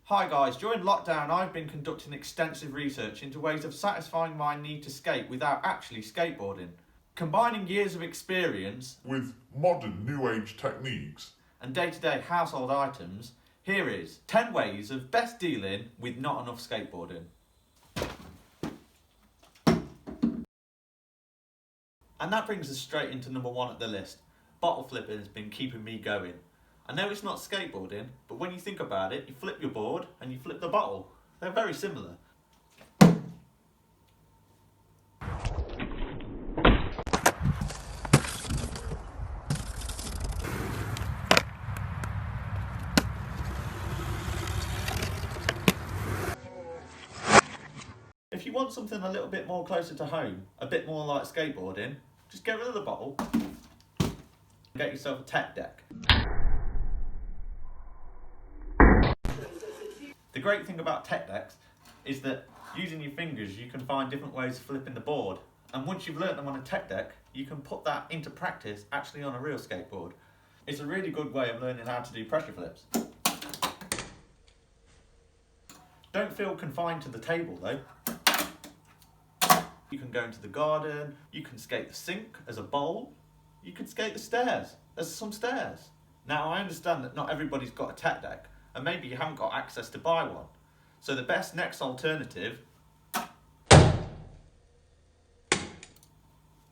Hi guys, during lockdown I've been conducting extensive research into ways of satisfying my need to skate without actually skateboarding. Combining years of experience with modern new age techniques and day-to-day household items, here is 10 ways of best dealing with not enough skateboarding. And that brings us straight into number 1 at the list. Bottle flipping has been keeping me going. I know it's not skateboarding, but when you think about it, you flip your board and you flip the bottle. They're very similar. If you want something a little bit more closer to home, a bit more like skateboarding, just get rid of the bottle and get yourself a tech deck. The great thing about tech decks is that using your fingers you can find different ways of flipping the board, and once you've learnt them on a tech deck you can put that into practice actually on a real skateboard. It's a really good way of learning how to do pressure flips. Don't feel confined to the table though. You can go into the garden, you can skate the sink as a bowl, you can skate the stairs as some stairs. Now I understand that not everybody's got a tech deck, and maybe you haven't got access to buy one. So the best next alternative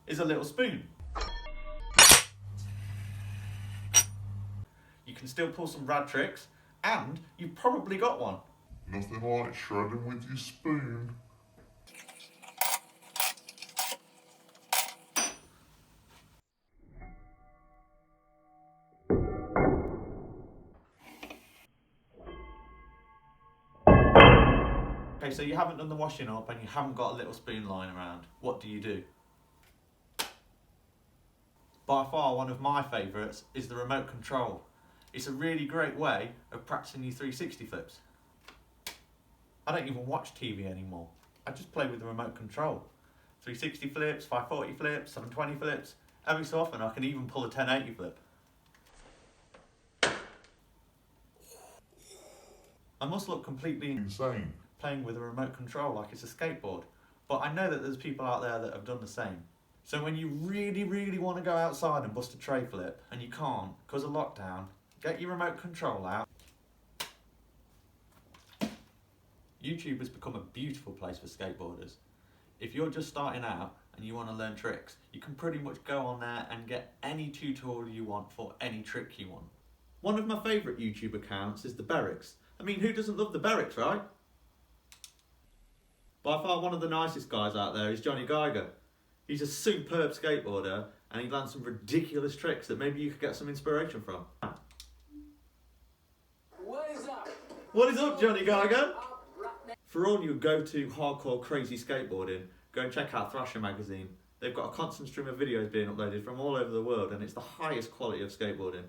is a little spoon. You can still pull some rad tricks, and you've probably got one. Nothing like shredding with your spoon. Okay, so you haven't done the washing up and you haven't got a little spoon lying around. What do? By far one of my favourites is the remote control. It's a really great way of practicing your 360 flips. I don't even watch TV anymore. I just play with the remote control. 360 flips, 540 flips, 720 flips. Every so often I can even pull a 1080 flip. I must look completely insane playing with a remote control like it's a skateboard, but I know that there's people out there that have done the same. So when you really want to go outside and bust a tray flip and you can't because of lockdown, get your remote control out. YouTube has become a beautiful place for skateboarders. If you're just starting out and you want to learn tricks, you can pretty much go on there and get any tutorial you want for any trick you want. One of my favourite YouTube accounts is the Berrics. I mean, who doesn't love the Berrics, right? By far one of the nicest guys out there is Johnny Geiger. He's a superb skateboarder and he lands some ridiculous tricks that maybe you could get some inspiration from. What is up? What is up, Johnny Geiger? For all your go-to hardcore crazy skateboarding, go and check out Thrasher magazine. They've got a constant stream of videos being uploaded from all over the world and it's the highest quality of skateboarding.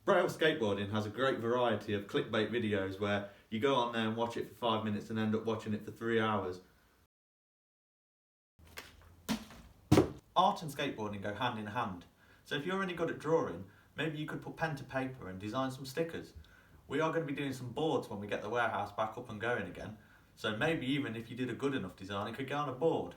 Braille Skateboarding has a great variety of clickbait videos where you go on there and watch it for 5 minutes and end up watching it for 3 hours. Art and skateboarding go hand in hand, so if you're any good at drawing, maybe you could put pen to paper and design some stickers. We are going to be doing some boards when we get the warehouse back up and going again, so maybe even if you did a good enough design it could go on a board.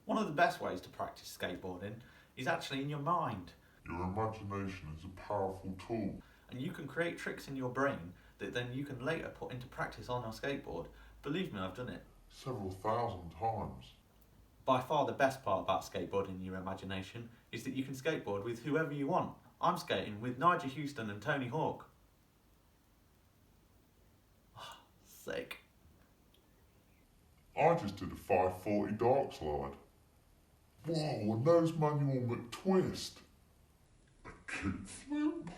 One of the best ways to practice skateboarding is actually in your mind. Your imagination is a powerful tool. And you can create tricks in your brain that then you can later put into practice on a skateboard. Believe me, I've done it. Several thousand times. By far the best part about skateboarding in your imagination is that you can skateboard with whoever you want. I'm skating with Nigel Houston and Tony Hawk. Sick. I just did a 540 dark slide. Whoa, a nose manual McTwist. A kickflip.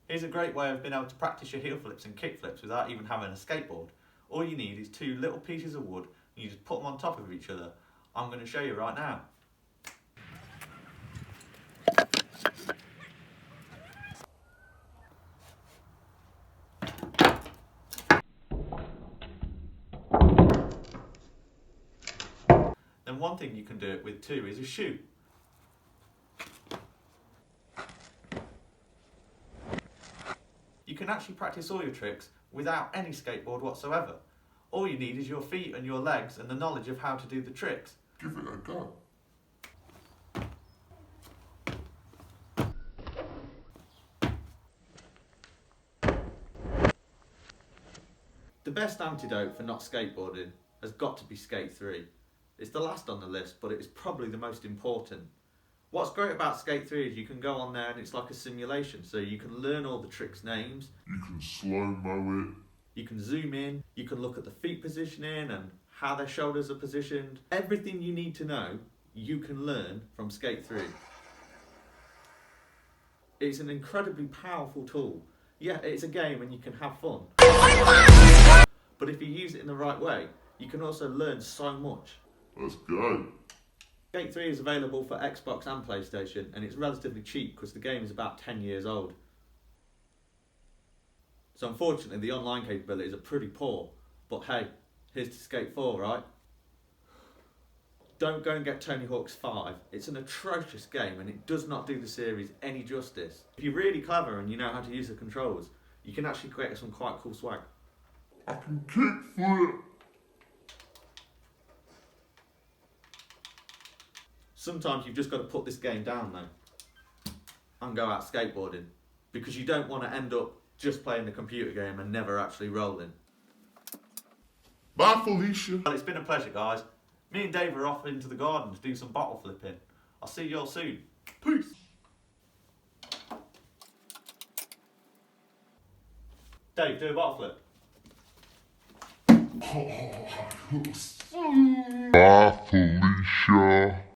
Here's a great way of being able to practice your heel flips and kick flips without even having a skateboard. All you need is 2 little pieces of wood and you just put them on top of each other. I'm going to show you right now. Then one thing you can do it with too is a shoe. can actually practice all your tricks without any skateboard whatsoever. All you need is your feet and your legs and the knowledge of how to do the tricks. Give it a go. The best antidote for not skateboarding has got to be Skate 3. It's the last on the list, but it is probably the most important. What's great about Skate 3 is you can go on there and it's like a simulation, so you can learn all the tricks' names. You can slow-mo it. You can zoom in, you can look at the feet positioning and how their shoulders are positioned. Everything you need to know, you can learn from Skate 3. It's an incredibly powerful tool. Yeah, it's a game and you can have fun. But if you use it in the right way, you can also learn so much. Let's go. Skate 3 is available for Xbox and PlayStation, and it's relatively cheap because the game is about 10 years old. So unfortunately the online capabilities are pretty poor, but hey, here's to Skate 4, right? Don't go and get Tony Hawk's 5. It's an atrocious game and it does not do the series any justice. If you're really clever and you know how to use the controls, you can actually create some quite cool swag. I can kickflip. Sometimes you've just got to put this game down though and go out skateboarding, because you don't want to end up just playing the computer game and never actually rolling. Bye, Felicia. Well, it's been a pleasure, guys. Me and Dave are off into the garden to do some bottle flipping. I'll see you all soon. Peace. Dave, do a bottle flip. Bye, Felicia.